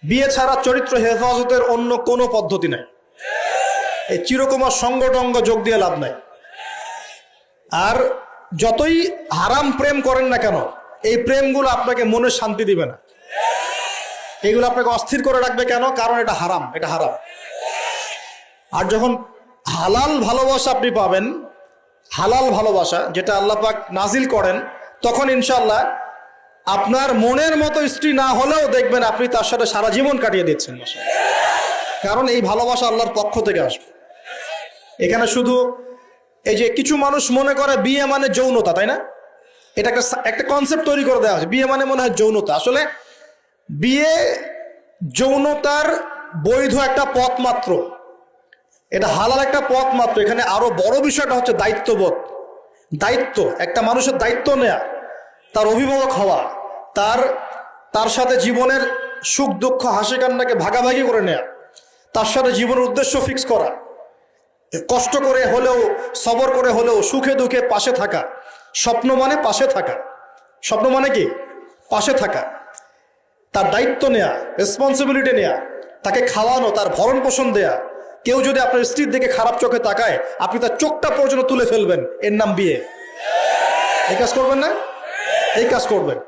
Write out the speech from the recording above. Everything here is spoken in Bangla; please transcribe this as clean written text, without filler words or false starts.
বিয়ে ছাড়া চরিত্র হেফাজতের অন্য কোনো পদ্ধতি নাই। এই চিরকুমার সঙ্গটঙ্গ যোগ দিয়ে লাভ নাই। আর যতই হারাম প্রেম করেন না কেন, এই প্রেমগুলো আপনাকে মনে শান্তি দিবে না। এগুলো আপনাকে অস্থির করে রাখবে। কেন? কারণ এটা হারাম, এটা হারাম। আর যখন হালাল ভালোবাসা আপনি পাবেন, হালাল ভালোবাসা যেটা আল্লাহ পাক নাজিল করেন, তখন ইনশাল্লাহ আপনার মনের মতো স্ত্রী না হলেও দেখবেন আপনি তার সাথে সারা জীবন কাটিয়ে দিচ্ছেন। কারণ এই ভালোবাসা আল্লাহর পক্ষ থেকে আসবে। এখানে শুধু এই যে কিছু মানুষ মনে করে বিয়ে মানে যৌনতা, তাই না? এটা একটা কনসেপ্ট তৈরি করে দেওয়া হয়েছে, বিয়ে মানে মনে হয় যৌনতা। আসলে বিয়ে যৌনতার বৈধ একটা পথ মাত্র, এটা হালাল একটা পথ মাত্র। এখানে আরো বড় বিষয়টা হচ্ছে দায়িত্ববোধ। দায়িত্ব, একটা মানুষের দায়িত্ব নেয়া, তার অভিভাবক হওয়া, তার সাথে জীবনের সুখ দুঃখ হাসি কান্নাকে ভাগাভাগি করে নেয়া, তার সাথে জীবনের উদ্দেশ্য ফিক্স করা, কষ্ট করে হলেও সবর করে হলেও সুখে দুঃখে পাশে থাকা। স্বপ্ন মানে পাশে থাকা। স্বপ্ন মানে কি? পাশে থাকা। তার দায়িত্ব নেয়া, রেসপন্সিবিলিটি নেয়া, তাকে খাওয়ানো, তার ভরণ পোষণ দেয়া। কেউ যদি আপনার স্ত্রীর দিকে খারাপ চোখে তাকায়, আপনি তার চোখটা পর্যন্ত তুলে ফেলবেন, এর নাম বিয়ে। এই কাজ করবেন না? এই কাজ করবেন।